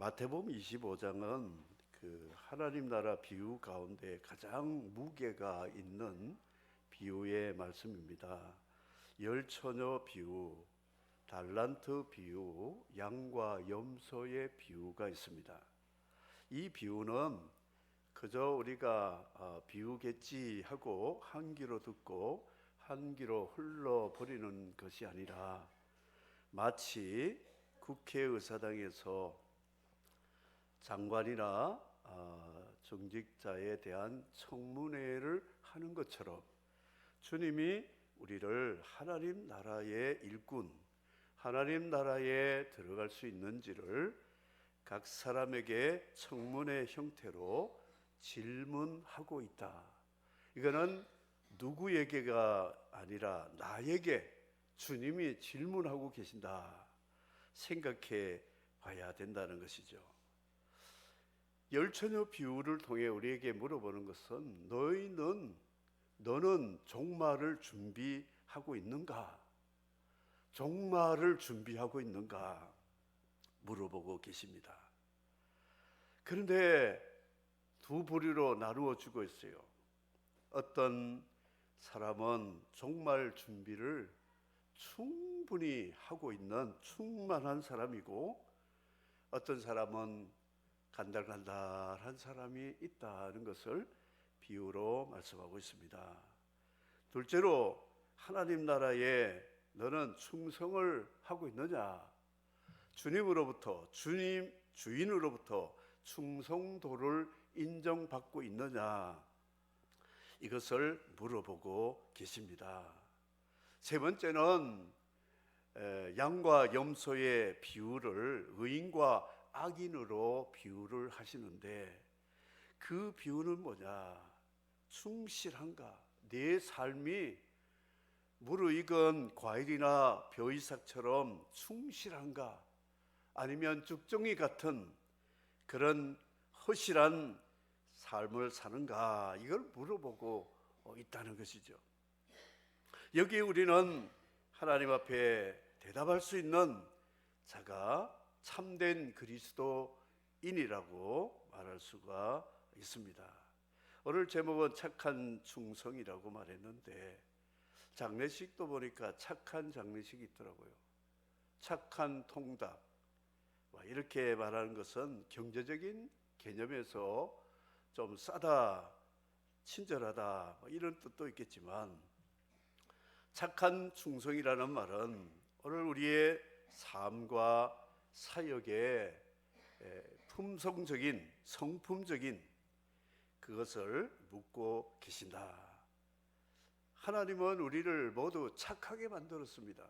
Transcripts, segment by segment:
마태복음 25장은 그 하나님 나라 비유 가운데 가장 무게가 있는 비유의 말씀입니다. 열처녀 비유, 달란트 비유, 양과 염소의 비유가 있습니다. 이 비유는 그저 우리가 비유겠지 하고 한 귀로 듣고 한 귀로 흘러버리는 것이 아니라 마치 국회의사당에서 장관이나 정직자에 대한 청문회를 하는 것처럼 주님이 우리를 하나님 나라의 일꾼, 하나님 나라에 들어갈 수 있는지를 각 사람에게 청문회 형태로 질문하고 있다. 이거는 누구에게가 아니라 나에게 주님이 질문하고 계신다 생각해 봐야 된다는 것이죠. 열처녀 비유를 통해 우리에게 물어보는 것은 너는 종말을 준비하고 있는가? 종말을 준비하고 있는가? 물어보고 계십니다. 그런데 두 부류로 나누어 주고 있어요. 어떤 사람은 종말 준비를 충분히 하고 있는 충만한 사람이고, 어떤 사람은 간달간달한 사람이 있다는 것을 비유로 말씀하고 있습니다. 둘째로, 하나님 나라에 너는 충성을 하고 있느냐? 주인으로부터 충성도를 인정받고 있느냐? 이것을 물어보고 계십니다. 세 번째는 양과 염소의 비유를 의인과 악인으로 비유를 하시는데, 그 비유는 뭐냐? 충실한가? 내 삶이 무르익은 과일이나 벼이삭처럼 충실한가? 아니면 죽정이 같은 그런 허실한 삶을 사는가? 이걸 물어보고 있다는 것이죠. 여기에 우리는 하나님 앞에 대답할 수 있는 자가 참된 그리스도인이라고 말할 수가 있습니다. 오늘 제목은 착한 충성이라고 말했는데, 장례식도 보니까 착한 장례식이 있더라고요. 착한 통닭, 이렇게 말하는 것은 경제적인 개념에서 좀 싸다, 친절하다 이런 뜻도 있겠지만, 착한 충성이라는 말은 오늘 우리의 삶과 사역의 품성적인, 성품적인 그것을 묻고 계신다. 하나님은 우리를 모두 착하게 만들었습니다.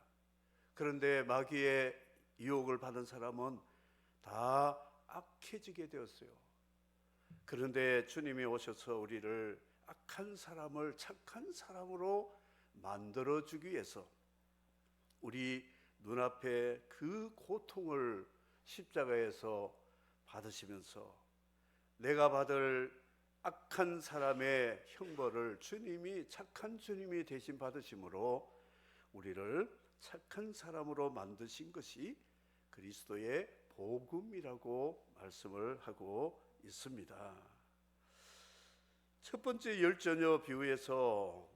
그런데 마귀의 유혹을 받은 사람은 다 악해지게 되었어요. 그런데 주님이 오셔서 우리를 악한 사람을 착한 사람으로 만들어주기 위해서 우리 눈앞에 그 고통을 십자가에서 받으시면서 내가 받을 악한 사람의 형벌을 주님이, 착한 주님이 대신 받으심으로 우리를 착한 사람으로 만드신 것이 그리스도의 복음이라고 말씀을 하고 있습니다. 첫 번째 열처녀 비유에서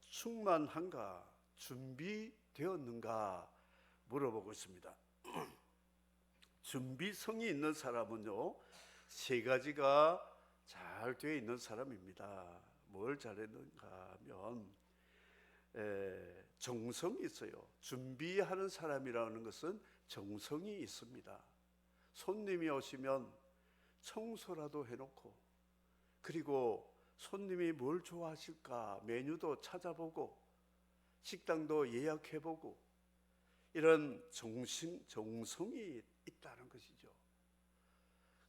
충만한가, 준비되었는가 물어보고 있습니다. 준비성이 있는 사람은요, 세 가지가 잘 되어 있는 사람입니다. 뭘 잘했는가 하면 정성이 있어요. 준비하는 사람이라는 것은 정성이 있습니다. 손님이 오시면 청소라도 해놓고, 그리고 손님이 뭘 좋아하실까 메뉴도 찾아보고 식당도 예약해보고, 이런 정성이 있다는 것이죠.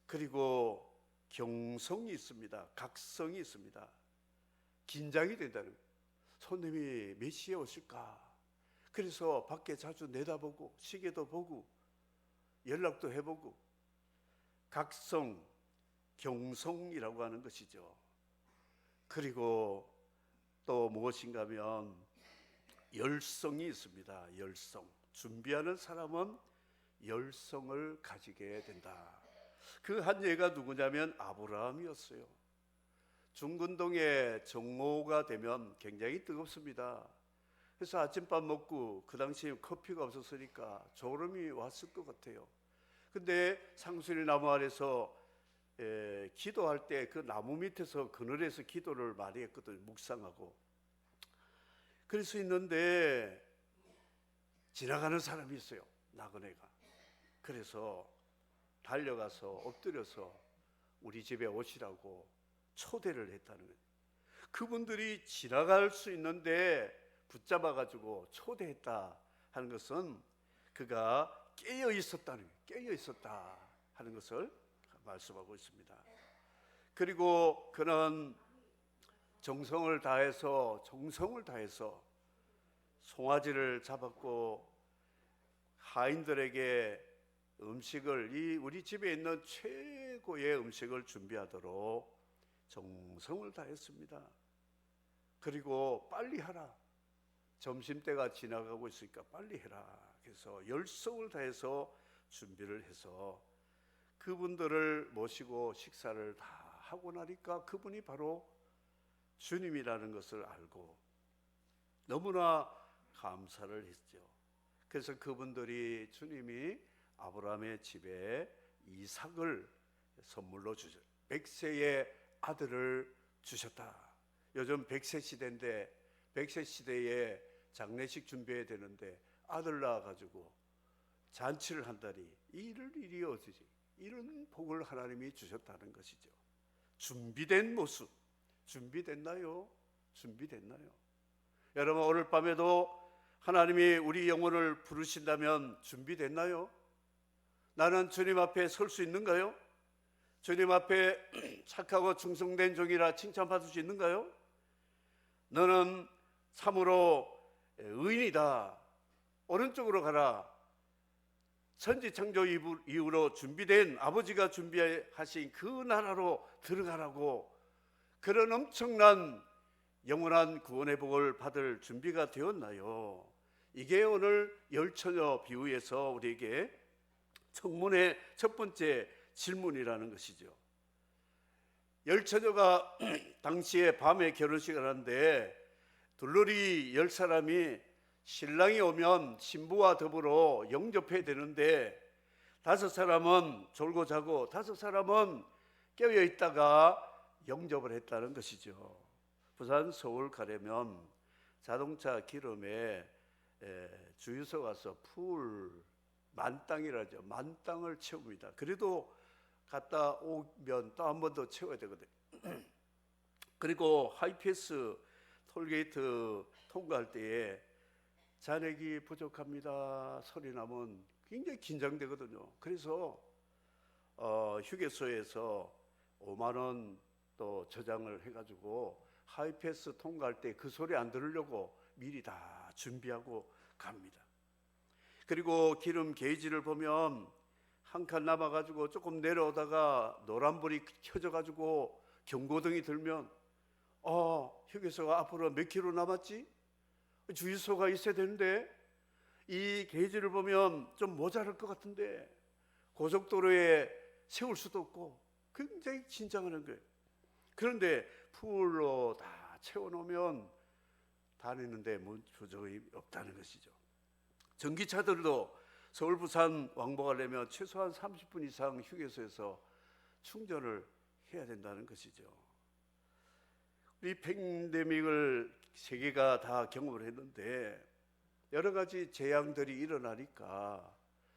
그리고 경성이 있습니다. 각성이 있습니다. 긴장이 된다는 거예요. 손님이 몇 시에 오실까? 그래서 밖에 자주 내다보고 시계도 보고 연락도 해보고, 각성, 경성이라고 하는 것이죠. 그리고 또 무엇인가 하면 열성이 있습니다. 열성. 준비하는 사람은 열성을 가지게 된다. 그 한 예가 누구냐면 아브라함이었어요. 중근동에 정오가 되면 굉장히 뜨겁습니다. 그래서 아침밥 먹고 그 당시에 커피가 없었으니까 졸음이 왔을 것 같아요. 근데 상수리 나무 아래서 기도할 때 그 나무 밑에서 그늘에서 기도를 많이 했거든요. 묵상하고. 그럴 수 있는데 지나가는 사람이 있어요. 나그네가. 그래서 달려가서 엎드려서 우리 집에 오시라고 초대를 했다는 거예요. 그분들이 지나갈 수 있는데 붙잡아가지고 초대했다 하는 것은 그가 깨어 있었다는 거예요. 깨어 있었다 하는 것을 말씀하고 있습니다. 그리고 그는 정성을 다해서 송아지를 잡았고 하인들에게 음식을 우리 집에 있는 최고의 음식을 준비하도록 정성을 다했습니다. 그리고 빨리 하라. 점심때가 지나가고 있으니까 빨리 해라. 그래서 열성을 다해서 준비를 해서 그분들을 모시고 식사를 다 하고 나니까 그분이 바로 주님이라는 것을 알고 너무나 감사를 했죠. 그래서 그분들이 주님이 아브라함의 집에 이삭을 선물로 주셨. 100세의 아들을 주셨다. 요즘 100세 시대인데 100세 시대에 장례식 준비해야 되는데 아들 낳아가지고 잔치를 한다니 이럴 일이 어디지? 이런 복을 하나님이 주셨다는 것이죠. 준비된 모습. 준비됐나요? 준비됐나요? 여러분 오늘 밤에도 하나님이 우리 영혼을 부르신다면 준비됐나요? 나는 주님 앞에 설 수 있는가요? 주님 앞에 착하고 충성된 종이라 칭찬받을 수 있는가요? 너는 참으로 의인이다. 오른쪽으로 가라. 천지창조 이후로 준비된 아버지가 준비하신 그 나라로 들어가라고 그런 엄청난 영원한 구원의 복을 받을 준비가 되었나요? 이게 오늘 열처녀 비유에서 우리에게 청문의 첫 번째 질문이라는 것이죠. 열처녀가 당시에 밤에 결혼식을 하는데 둘러리 10사람이 신랑이 오면 신부와 더불어 영접해야 되는데 5사람은 졸고 자고 5사람은 깨어 있다가 영접을 했다는 것이죠. 부산 서울 가려면 자동차 기름에 주유소 가서 풀 만땅이라죠. 만땅을 채웁니다. 그래도 갔다 오면 또 한 번 더 채워야 되거든요. 그리고 하이패스 톨게이트 통과할 때에 잔액이 부족합니다 소리 나면 굉장히 긴장되거든요. 그래서 휴게소에서 5만 원 또 저장을 해가지고 하이패스 통과할 때 그 소리 안 들으려고 미리 다 준비하고 갑니다. 그리고 기름 게이지를 보면 한 칸 남아가지고 조금 내려오다가 노란불이 켜져가지고 경고등이 들면 휴게소가 앞으로 몇 킬로 남았지? 주유소가 있어야 되는데 이 게이지를 보면 좀 모자랄 것 같은데 고속도로에 세울 수도 없고 굉장히 긴장하는 거예요. 그런데 풀로 다 채워놓으면 다니는데 부족이 없다는 것이죠. 전기차들도 서울 부산 왕복하려면 최소한 30분 이상 휴게소에서 충전을 해야 된다는 것이죠. 우리 팬데믹을 세계가 다 경험을 했는데 여러 가지 재앙들이 일어나니까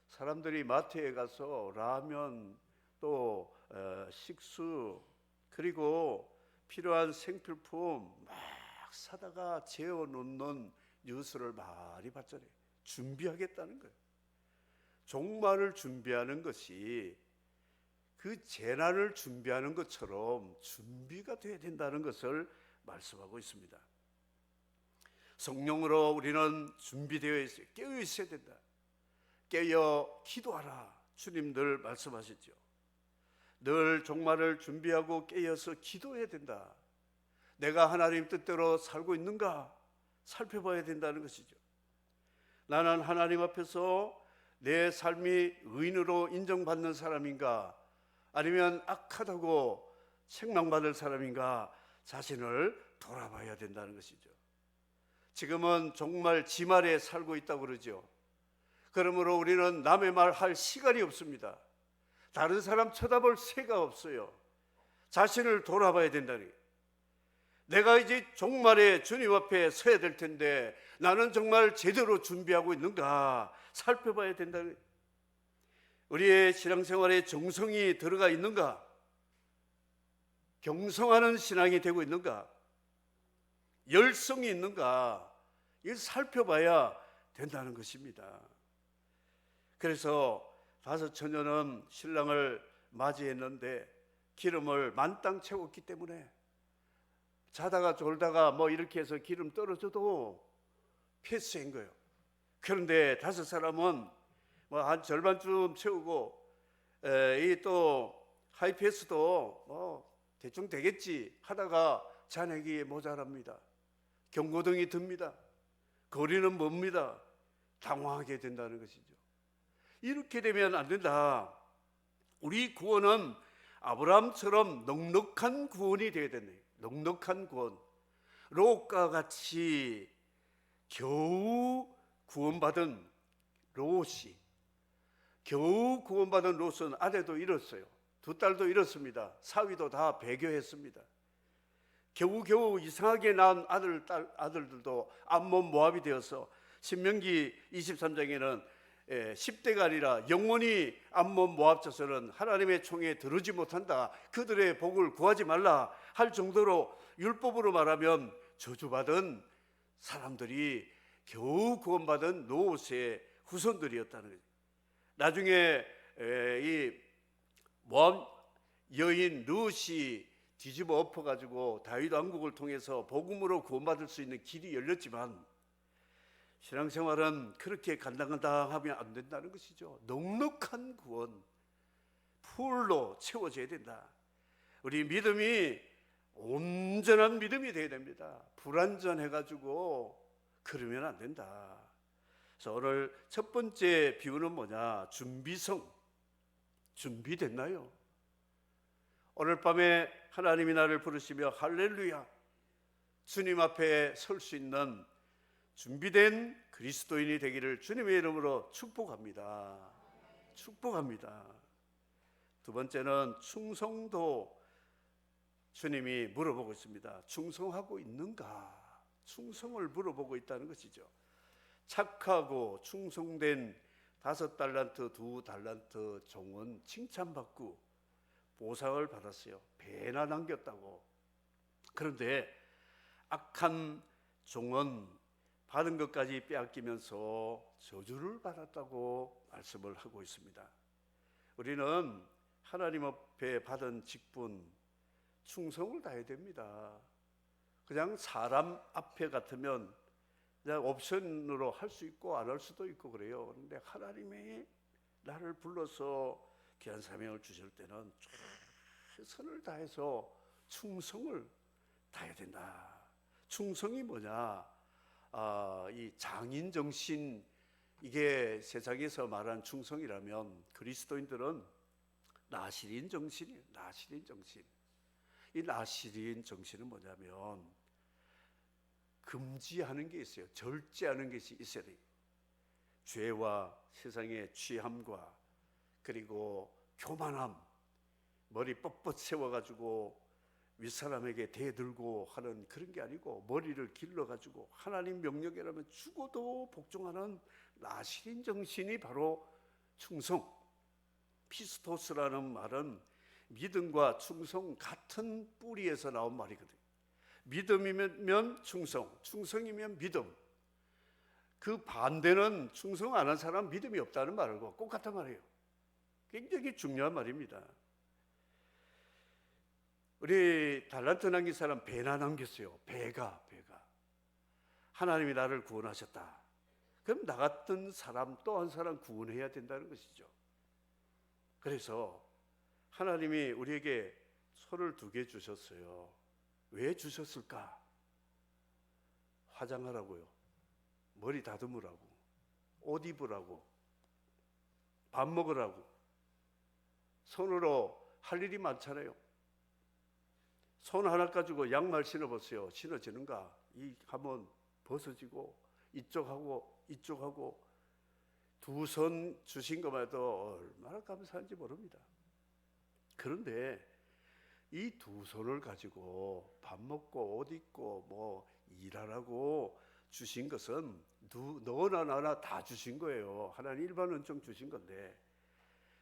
사람들이 마트에 가서 라면 또 식수 그리고 필요한 생필품 막 사다가 재워놓는 뉴스를 많이 봤잖아요. 준비하겠다는 거예요. 종말을 준비하는 것이 그 재난을 준비하는 것처럼 준비가 되어야 된다는 것을 말씀하고 있습니다. 성령으로 우리는 준비되어 있어요. 깨어 있어야 된다. 깨어 기도하라. 주님 늘 말씀하시죠. 늘 종말을 준비하고 깨어서 기도해야 된다. 내가 하나님 뜻대로 살고 있는가 살펴봐야 된다는 것이죠. 나는 하나님 앞에서 내 삶이 의인으로 인정받는 사람인가 아니면 악하다고 책망받을 사람인가 자신을 돌아봐야 된다는 것이죠. 지금은 정말 지말에 살고 있다고 그러죠. 그러므로 우리는 남의 말 할 시간이 없습니다. 다른 사람 쳐다볼 새가 없어요. 자신을 돌아봐야 된다니. 내가 이제 종말에 주님 앞에 서야 될 텐데 나는 정말 제대로 준비하고 있는가 살펴봐야 된다니. 우리의 신앙생활에 정성이 들어가 있는가? 경성하는 신앙이 되고 있는가? 열성이 있는가? 이걸 살펴봐야 된다는 것입니다. 그래서 다섯 처녀는 신랑을 맞이했는데 기름을 만땅 채웠기 때문에 자다가 졸다가 뭐 이렇게 해서 기름 떨어져도 패스한 거예요. 그런데 다섯 사람은 뭐 한 절반쯤 채우고 이 또 하이패스도 뭐 대충 되겠지 하다가 잔액이 모자랍니다. 경고등이 듭니다. 거리는 멉니다. 당황하게 된다는 것이죠. 이렇게 되면 안 된다. 우리 구원은 아브라함처럼 넉넉한 구원이 되어야 된다. 넉넉한 구원. 롯과 같이 겨우 구원받은 롯이, 겨우 구원받은 롯은 아내도 잃었어요. 두 딸도 잃었습니다. 사위도 다 배교했습니다. 겨우겨우 이상하게 낳은 아들들도 암몬 모압이 되어서 신명기 23장에는 10대가 아니라 영원히 암몬 모압 자손은 하나님의 총에 들어오지 못한다. 그들의 복을 구하지 말라 할 정도로 율법으로 말하면 저주받은 사람들이 겨우 구원받은 롯의 후손들이었다는 거죠. 나중에 이 모압 여인 룻이 뒤집어 엎어가지고 다윗 왕국을 통해서 복음으로 구원받을 수 있는 길이 열렸지만 신앙생활은 그렇게 간당간당하면 안 된다는 것이죠. 넉넉한 구원, 풀로 채워져야 된다. 우리 믿음이 온전한 믿음이 되어야 됩니다. 불완전해가지고 그러면 안 된다. 그래서 오늘 첫 번째 비유는 뭐냐? 준비성. 준비됐나요? 오늘 밤에 하나님이 나를 부르시며 할렐루야, 주님 앞에 설 수 있는 준비된 그리스도인이 되기를 주님의 이름으로 축복합니다. 축복합니다. 두 번째는 충성도. 주님이 물어보고 있습니다. 충성하고 있는가? 충성을 물어보고 있다는 것이죠. 착하고 충성된 5달란트, 2달란트 종은 칭찬받고 보상을 받았어요. 배나 남겼다고. 그런데 악한 종은 받은 것까지 빼앗기면서 저주를 받았다고 말씀을 하고 있습니다. 우리는 하나님 앞에 받은 직분, 충성을 다해야 됩니다. 그냥 사람 앞에 같으면 그냥 옵션으로 할 수 있고 안 할 수도 있고 그래요. 그런데 하나님이 나를 불러서 귀한 사명을 주실 때는 최선을 다해서 충성을 다해야 된다. 충성이 뭐냐? 이 장인 정신, 이게 세상에서 말하는 충성이라면 그리스도인들은 나시린 정신이에요. 나시린 정신. 이 나시린 정신은 뭐냐면 금지하는 게 있어요. 절제하는 것이 있어야 돼요. 죄와 세상의 취함과 그리고 교만함, 머리 뻣뻣 세워가지고 윗사람에게 대들고 하는 그런 게 아니고 머리를 길러가지고 하나님 명령이라면 죽어도 복종하는 나시린 정신이 바로 충성. 피스토스라는 말은 믿음과 충성 같은 뿌리에서 나온 말이거든요. 믿음이면 충성, 충성이면 믿음. 그 반대는 충성 안 한 사람 믿음이 없다는 말하고 똑같은 말이에요. 굉장히 중요한 말입니다. 우리 달란트 남긴 사람 배나 남겼어요. 배가 하나님이 나를 구원하셨다. 그럼 나 같은 사람 또 한 사람 구원해야 된다는 것이죠. 그래서 하나님이 우리에게 손을 2개 주셨어요. 왜 주셨을까? 화장하라고요. 머리 다듬으라고, 옷 입으라고, 밥 먹으라고. 손으로 할 일이 많잖아요. 손 하나 가지고 양말 신어보세요. 신어지는가? 이 한번 벗어지고 이쪽하고 이쪽하고 두 손 주신 것만 해도 얼마나 감사한지 모릅니다. 그런데 이 두 손을 가지고 밥 먹고 옷 입고 뭐 일하라고 주신 것은 너나 나나 다 주신 거예요. 하나님 일반 은총 주신 건데,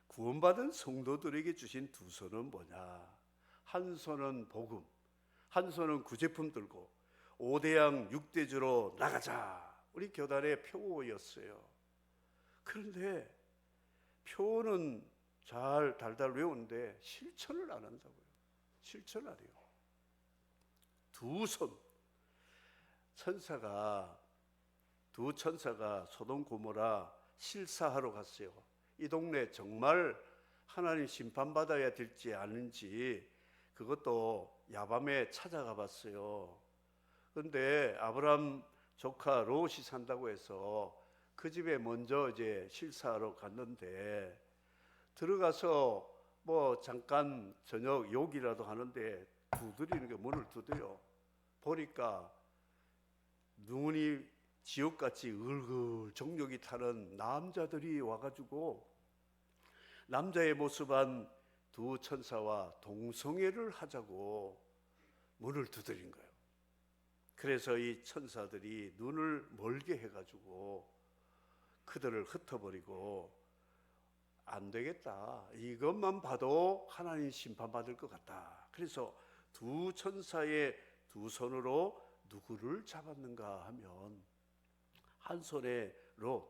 구원받은 성도들에게 주신 두 손은 뭐냐? 한 손은 복음, 한 손은 구제품 들고 5대양 6대주로 나가자. 우리 교단의 표어였어요. 그런데 표어는 잘 달달 외우는데 실천을 안 한다고요. 실천을 안 해요. 두 천사가 소돔 고모라 실사하러 갔어요. 이 동네 정말 하나님 심판받아야 될지 아닌지 그것도 야밤에 찾아가 봤어요. 그런데 아브람 조카 롯이 산다고 해서 그 집에 먼저 이제 실사하러 갔는데, 들어가서 뭐 잠깐 저녁 욕이라도 하는데 두드리는 게 문을 두드려. 보니까 눈이 지옥같이 을글 정력이 타는 남자들이 와가지고 남자의 모습한 두 천사와 동성애를 하자고 문을 두드린 거예요. 그래서 이 천사들이 눈을 멀게 해가지고 그들을 흩어버리고, 안 되겠다, 이것만 봐도 하나님 심판받을 것 같다. 그래서 두 천사의 두 손으로 누구를 잡았는가 하면, 한 손에 롯,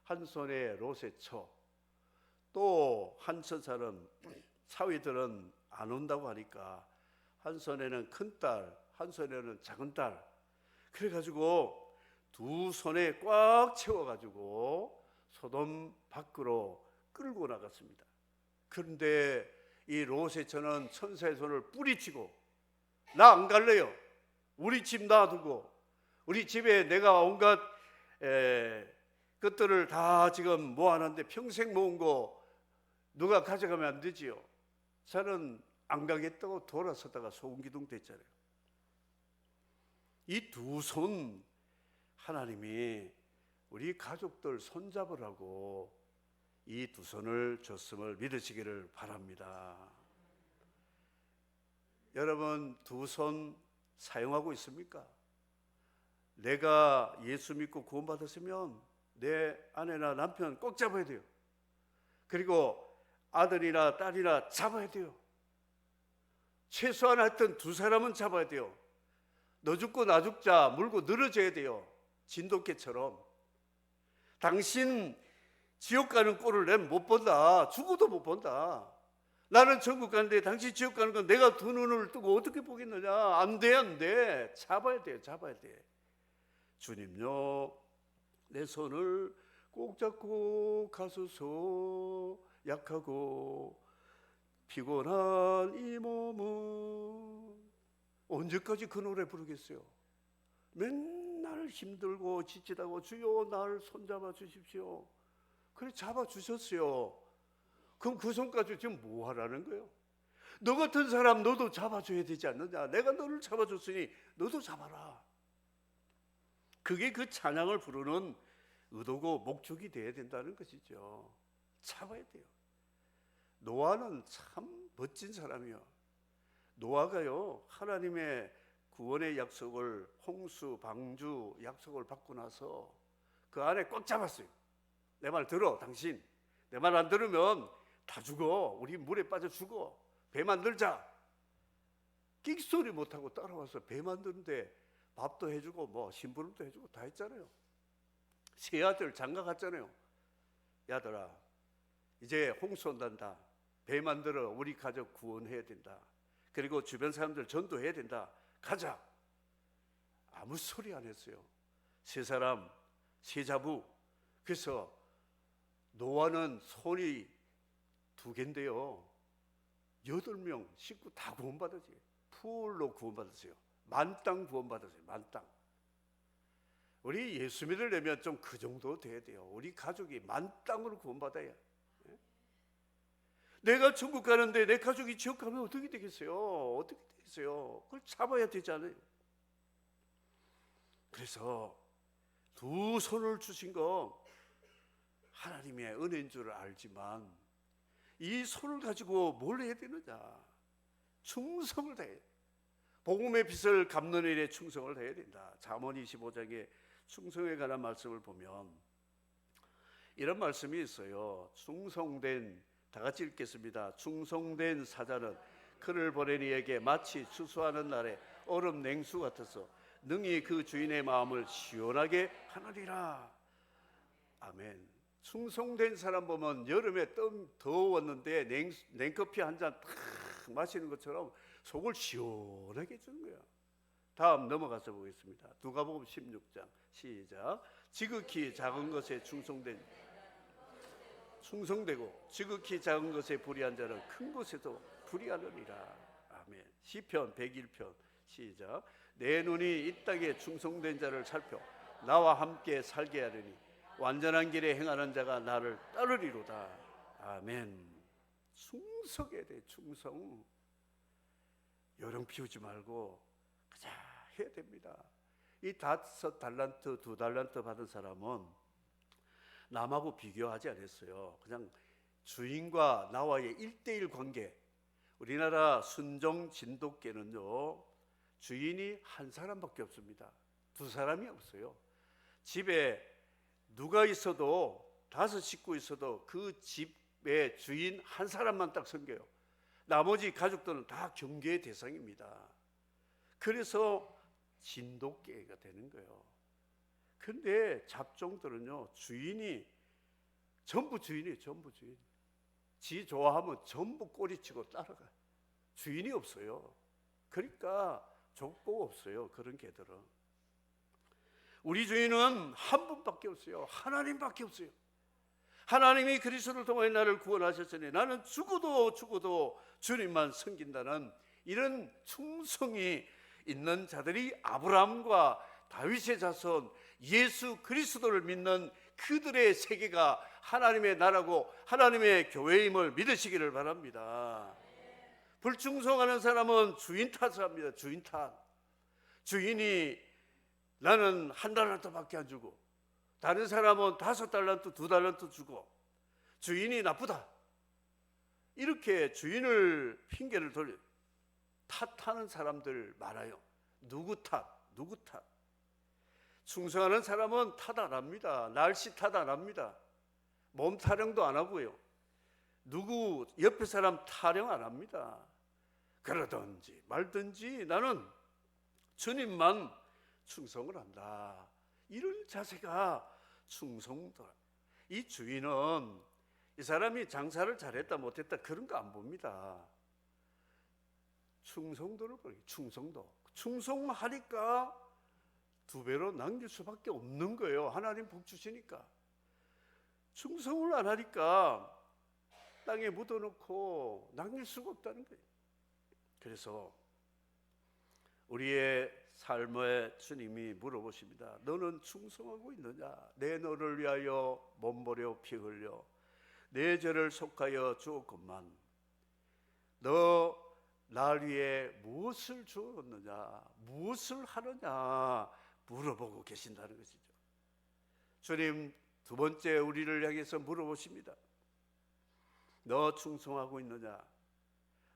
한 손에 롯의 처, 또 한 천사는 사위들은 안 온다고 하니까 한 손에는 큰 딸, 한 손에는 작은 딸, 그래가지고 두 손에 꽉 채워가지고 소돔 밖으로 끌고 나갔습니다. 그런데 이 롯의 처는 천사의 손을 뿌리치고, 나 안 갈래요. 우리 집 놔두고, 우리 집에 내가 온갖 것들을 다 지금 모아놨는데 평생 모은 거 누가 가져가면 안 되지요. 저는 안 가겠다고 돌아서다가 소금기둥 됐잖아요. 이 두 손 하나님이 우리 가족들 손잡으라고 이 두 손을 줬음을 믿으시기를 바랍니다. 여러분, 두 손 사용하고 있습니까? 내가 예수 믿고 구원받았으면 내 아내나 남편 꼭 잡아야 돼요. 그리고 아들이나 딸이나 잡아야 돼요. 최소한 하여튼 두 사람은 잡아야 돼요. 너 죽고 나 죽자 물고 늘어져야 돼요. 진돗개처럼. 당신 지옥 가는 꼴을 난 못 본다. 죽어도 못 본다. 나는 천국 가는데 당신 지옥 가는 건 내가 두 눈을 뜨고 어떻게 보겠느냐. 안 돼, 안 돼. 잡아야 돼, 잡아야 돼. 주님요, 내 손을 꼭 잡고 가소서. 약하고 피곤한 이 몸은. 언제까지 그 노래 부르겠어요? 맨날 힘들고 지치다고 주여 나를 손잡아 주십시오. 그래 잡아주셨어요. 그럼 그 손까지 지금 뭐 하라는 거예요? 너 같은 사람 너도 잡아줘야 되지 않느냐. 내가 너를 잡아줬으니 너도 잡아라. 그게 그 찬양을 부르는 의도고 목적이 돼야 된다는 것이죠. 잡아야 돼요. 노아는 참 멋진 사람이요. 노아가요, 하나님의 구원의 약속을, 홍수, 방주 약속을 받고 나서 그 안에 꽉 잡았어요. 내 말 들어, 당신. 내 말 안 들으면 다 죽어. 우리 물에 빠져 죽어. 배 만들자. 끽소리 못하고 따라와서 배 만드는데 밥도 해주고 뭐 심부름도 해주고 다 했잖아요. 세 아들 장가 갔잖아요. 야들아, 이제 홍수 온단다. 배 만들어 우리 가족 구원해야 된다. 그리고 주변 사람들 전도해야 된다. 가자. 아무 소리 안 했어요. 세 사람, 세 자부. 그래서 노아는 손이 2개인데요 8명 식구 다 구원받았어요. 풀로 구원받았어요. 만땅 구원받았어요. 만땅. 우리 예수 믿으려면 좀 그 정도 돼야 돼요. 우리 가족이 만땅으로 구원받아야. 내가 천국 가는데 내 가족이 지옥 가면 어떻게 되겠어요? 어떻게 되겠어요? 그걸 참아야 되잖아요. 그래서 두 손을 주신 거 하나님의 은혜인 줄 알지만 이 손을 가지고 뭘 해야 되느냐? 충성을 다해. 복음의 빚을 갚는 일에 충성을 해야 된다. 잠언 25장에 충성에 관한 말씀을 보면 이런 말씀이 있어요. 충성된, 다 같이 읽겠습니다. 충성된 사자는 그를 보낸 이에게 마치 추수하는 날에 얼음 냉수 같아서 능히 그 주인의 마음을 시원하게 하느니라. 아멘. 충성된 사람 보면 여름에 더웠는데 냉커피 한 잔 탁 마시는 것처럼 속을 시원하게 해주는 거야. 다음 넘어가서 보겠습니다. 누가복음 16장 시작. 지극히 작은 것에 충성되고 지극히 작은 것에 불의한 자는 큰 것에도 불의하느니라. 아멘. 시편 101편 시작. 내 눈이 이 땅에 충성된 자를 살펴 나와 함께 살게 하려니 완전한 길에 행하는 자가 나를 따르리로다. 아멘. 충성해야 돼. 충성. 요령 피우지 말고 그자 해야 됩니다. 이 5달란트 2달란트 받은 사람은 남하고 비교하지 않았어요. 그냥 주인과 나와의 1대1 관계. 우리나라 순종 진돗개는요, 주인이 한 사람밖에 없습니다. 2사람이 없어요. 집에 누가 있어도 5 식구 있어도 그 집의 주인 한 사람만 딱 섬겨요. 나머지 가족들은 다 경계의 대상입니다. 그래서 진돗개가 되는 거예요. 근데 잡종들은요, 주인이 전부 주인이에요. 전부 주인. 지 좋아하면 전부 꼬리치고 따라가요. 주인이 없어요. 그러니까 족보가 없어요. 그런 개들은. 우리 주인은 한 분밖에 없어요. 하나님밖에 없어요. 하나님이 그리스도를 통해 나를 구원하셨으니 나는 죽어도 주님만 섬긴다는 이런 충성이 있는 자들이 아브라함과 다윗의 자손 예수 그리스도를 믿는 그들의 세계가 하나님의 나라고 하나님의 교회임을 믿으시기를 바랍니다. 불충성하는 사람은 주인 탓을 합니다. 주인 탓. 주인이 나는 1달란트밖에 안 주고 다른 사람은 5달란트 2달란트 주고 주인이 나쁘다, 이렇게 주인을 핑계를 돌려 탓하는 사람들 많아요. 누구 탓? 충성하는 사람은 탓 안 합니다. 날씨 탓 안 합니다. 몸 타령도 안 하고요. 누구 옆에 사람 타령 안 합니다. 그러든지 말든지 나는 주님만 충성을 한다. 이런 자세가 충성도. 이 주인은 이 사람이 장사를 잘했다 못했다 그런 거 안 봅니다. 충성도를 보여요. 충성하니까 2배로 남길 수밖에 없는 거예요. 하나님 복 주시니까. 충성을 안 하니까 땅에 묻어놓고 남길 수가 없다는 거예요. 그래서 우리의 삶에 주님이 물어보십니다. 너는 충성하고 있느냐? 내 너를 위하여 몸버려 피 흘려 내 죄를 속하여 주었건만 너 날 위해 무엇을 주었느냐? 무엇을 하느냐? 물어보고 계신다는 것이죠. 주님 2번째 우리를 향해서 물어보십니다. 너 충성하고 있느냐?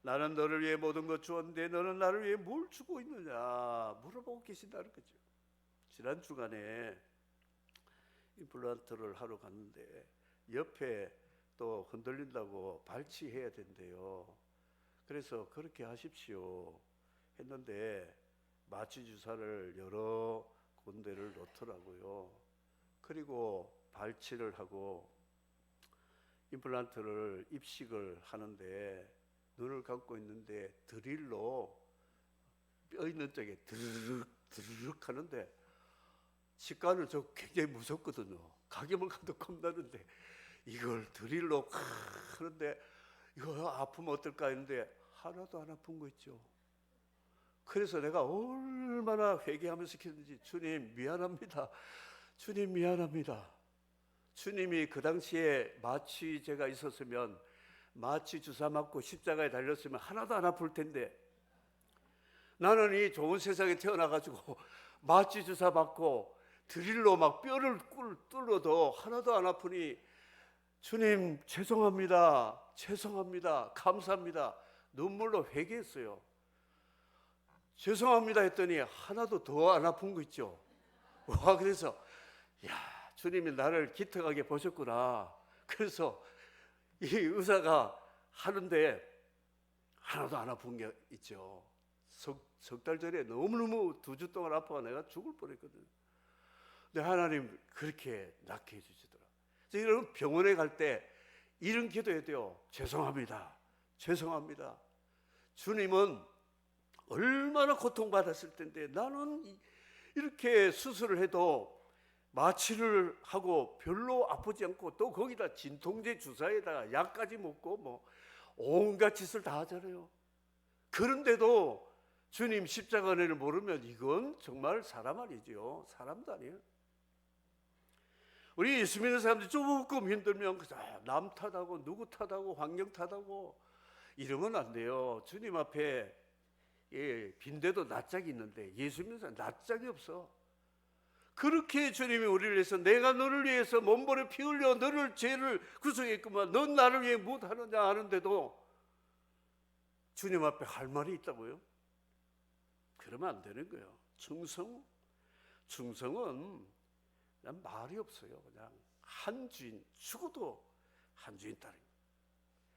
나는 너를 위해 모든 것 주었는데 너는 나를 위해 뭘 주고 있느냐? 물어보고 계신다는 거죠. 지난 주간에 임플란트를 하러 갔는데 옆에 또 흔들린다고 발치해야 된대요. 그래서 그렇게 하십시오 했는데 마취 주사를 여러 군데를 놓더라고요. 그리고 발치를 하고 임플란트를 입식을 하는데 눈을 감고 있는데 드릴로 뼈 있는 쪽에 드르륵 하는데 치과는 저 굉장히 무섭거든요. 가게만 가도 겁나는데 이걸 드릴로 하는데 이거 아프면 어떨까 했는데 하나도 안 아픈 거 있죠. 그래서 내가 얼마나 회개하면서 기도했는지, 주님 미안합니다. 주님 미안합니다. 주님이 그 당시에 마취제가 있었으면 마취 주사 맞고 십자가에 달렸으면 하나도 안 아플 텐데, 나는 이 좋은 세상에 태어나가지고 마취 주사 맞고 드릴로 막 뼈를 뚫어도 하나도 안 아프니, 주님 죄송합니다, 죄송합니다, 감사합니다, 눈물로 회개했어요. 죄송합니다 했더니 하나도 더 안 아픈 거 있죠. 와, 그래서 야, 주님이 나를 기특하게 보셨구나. 그래서 이 의사가 하는데 하나도 안 아픈 게 있죠. 석 달 전에 너무너무 2주 동안 아파가 내가 죽을 뻔했거든요. 근데 하나님 그렇게 낫게 해주시더라. 여러분 병원에 갈 때 이런 기도해야 돼요. 죄송합니다, 죄송합니다. 주님은 얼마나 고통받았을 텐데 나는 이렇게 수술을 해도 마취를 하고 별로 아프지 않고, 또 거기다 진통제 주사에다가 약까지 먹고 뭐 온갖 짓을 다 하잖아요. 그런데도 주님 십자가 은혜를 모르면 이건 정말 사람 아니죠. 사람도 아니에요. 우리 예수 믿는 사람들이 조금 힘들면 남 탓하고 누구 탓하고 환경 탓하고 이러면 안 돼요. 주님 앞에 빈대도 낯짝이 있는데 예수 믿는 사람 낯짝이 없어. 그렇게 주님이 우리를 위해서, 내가 너를 위해서 몸버려 피 흘려 너를 죄를 구속했구만, 넌 나를 위해 무엇하느냐 하는데도 주님 앞에 할 말이 있다고요? 그러면 안 되는 거예요. 충성은 그냥 말이 없어요. 그냥 한 주인, 죽어도 한 주인 따릅니다.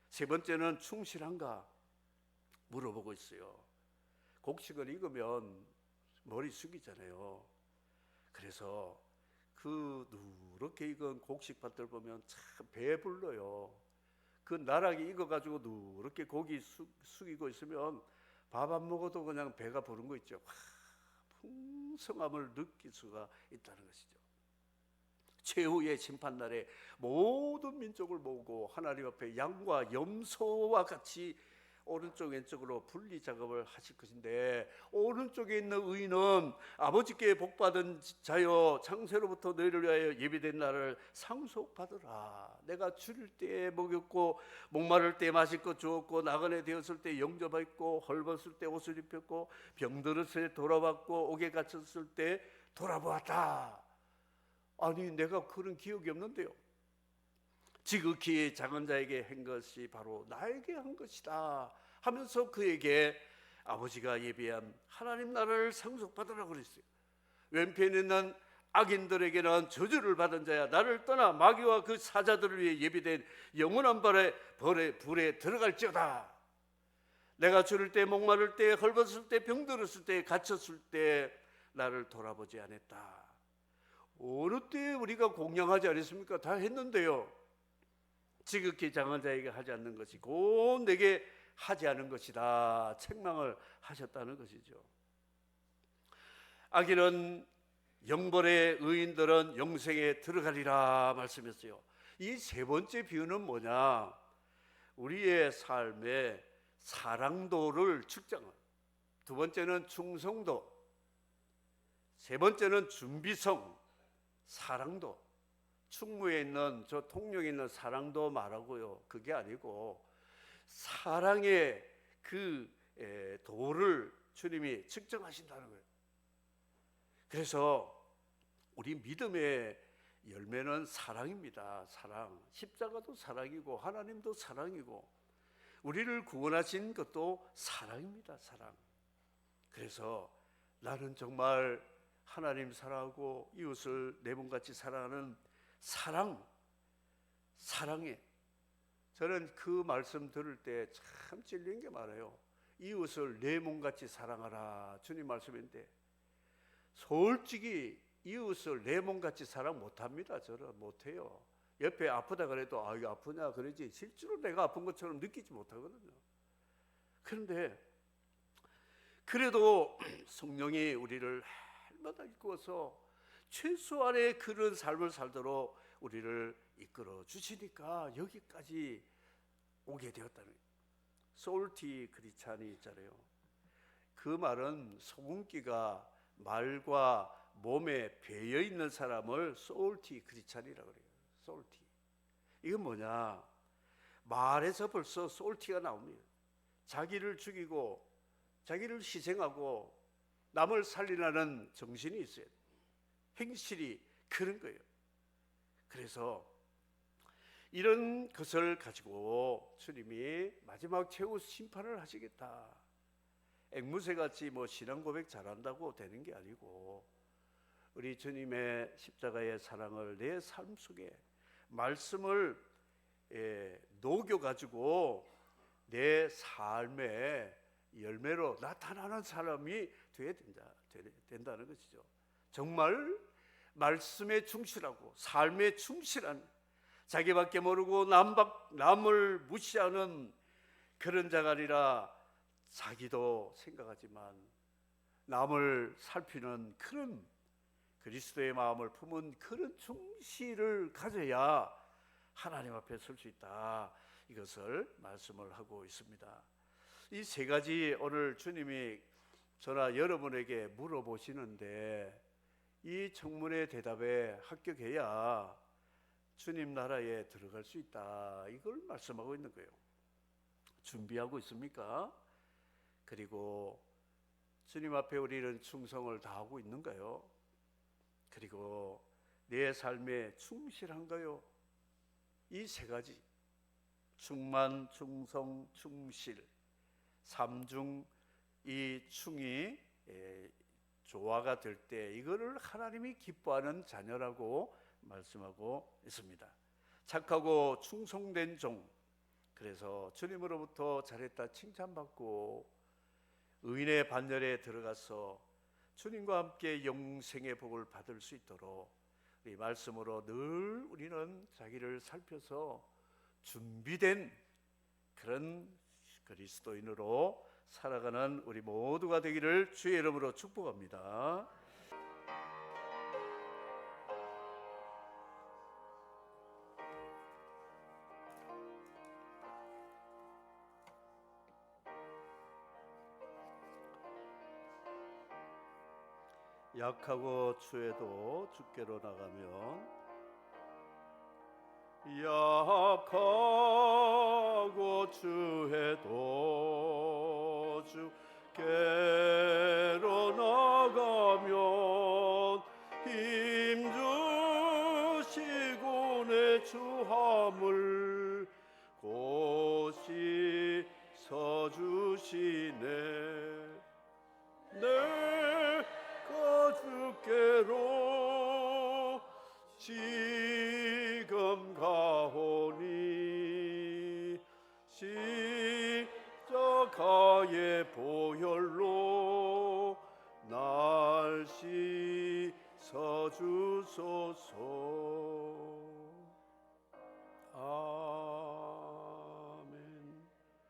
세 번째는 충실한가 물어보고 있어요. 곡식을 익으면 머리 숙이잖아요. 그래서 그 누렇게 익은 곡식밭들 보면 참 배불러요. 그 나락이 익어가지고 누렇게 고기 숙이고 있으면 밥 안 먹어도 그냥 배가 부른 거 있죠. 풍성함을 느낄 수가 있다는 것이죠. 최후의 심판날에 모든 민족을 모으고 하나님 앞에 양과 염소와 같이 오른쪽 왼쪽으로 분리 작업을 하실 것인데, 오른쪽에 있는 의인은 아버지께 복받은 자여 창세로부터 너희를 위하여 예비된 날을 상속받으라. 내가 줄일 때 먹였고 목마를 때 마실 것 주었고 나그네 되었을 때 영접했고 헐벗을 때 옷을 입혔고 병들었을 때 돌아봤고 옥에 갇혔을 때 돌아보았다. 아니, 내가 그런 기억이 없는데요. 지극히 작은 자에게 한 것이 바로 나에게 한 것이다 하면서 그에게 아버지가 예비한 하나님 나라를 상속받으라고 그랬어요. 왼편에 있는 악인들에게는 저주를 받은 자야, 나를 떠나 마귀와 그 사자들을 위해 예비된 영원한 불에 들어갈지어다. 내가 줄일 때 목마를 때 헐벗을 때 병들었을 때 갇혔을 때 나를 돌아보지 않았다. 어느 때 우리가 공양하지 않았습니까? 다 했는데요. 지극히 작은 자에게 하지 않는 것이 곧 내게 하지 않은 것이다 책망을 하셨다는 것이죠. 악인은 영벌에, 의인들은 영생에 들어가리라 말씀했어요. 이 세 번째 비유는 뭐냐? 우리의 삶의 사랑도를 측정한, 두 번째는 충성도, 세 번째는 준비성, 사랑도. 충무에 있는 저 통영에 있는 사랑도 말하고요, 그게 아니고 사랑의 그 도를 주님이 측정하신다는 거예요. 그래서 우리 믿음의 열매는 사랑입니다. 사랑. 십자가도 사랑이고 하나님도 사랑이고 우리를 구원하신 것도 사랑입니다. 사랑. 그래서 나는 정말 하나님 사랑하고 이웃을 내 몸같이 사랑하는 사랑해. 저는 그 말씀 들을 때 참 찔린 게 많아요. 이웃을 내 몸같이 사랑하라 주님 말씀인데, 솔직히 이웃을 내 몸같이 사랑 못합니다. 저는 못해요. 옆에 아프다 그래도 이거 아프냐 그러지 실제로 내가 아픈 것처럼 느끼지 못하거든요. 그런데 그래도 성령이 우리를 날마다 이끌어서 최소한의 그런 삶을 살도록 우리를 이끌어 주시니까 여기까지 오게 되었다는 거예요. 솔티 크리스찬이 있잖아요. 그 말은 소금기가 말과 몸에 배어 있는 사람을 솔티 크리스찬이라고 그래요. 솔티. 이건 뭐냐? 말에서 벌써 솔티가 나옵니다. 자기를 죽이고 자기를 희생하고 남을 살리라는 정신이 있어야 돼요. 행실이 그런 거예요. 그래서 이런 것을 가지고 주님이 마지막 최후 심판을 하시겠다. 앵무새같이 신앙 고백 잘한다고 되는 게 아니고, 우리 주님의 십자가의 사랑을 내 삶 속에 말씀을 녹여가지고 내 삶의 열매로 나타나는 사람이 되어야 된다는 것이죠. 정말 말씀에 충실하고 삶에 충실한, 자기밖에 모르고 남을 무시하는 그런 자가 아니라 자기도 생각하지만 남을 살피는 그런 그리스도의 마음을 품은 그런 충실을 가져야 하나님 앞에 설 수 있다. 이것을 말씀을 하고 있습니다. 이 세 가지 오늘 주님이 저나 여러분에게 물어보시는데, 이 청문회 대답에 합격해야 주님 나라에 들어갈 수 있다. 이걸 말씀하고 있는 거예요. 준비하고 있습니까? 그리고 주님 앞에 우리는 충성을 다하고 있는가요? 그리고 내 삶에 충실한가요? 이 세 가지, 충만, 충성, 충실, 삼중 이 충이 조화가 될 때 이거를 하나님이 기뻐하는 자녀라고 말씀하고 있습니다. 착하고 충성된 종, 그래서 주님으로부터 잘했다 칭찬받고 의인의 반열에 들어가서 주님과 함께 영생의 복을 받을 수 있도록 이 말씀으로 늘 우리는 자기를 살펴서 준비된 그런 그리스도인으로 살아가는 우리 모두가 되기를 주의 이름으로 축복합니다. 약하고 추해도 주께로 나가면, 약하고 추해도 주께로 나가면 힘 주시고 내 주함을 곧이 서주시네. 내가 주께로 지금 가오니 십자가의 보혈로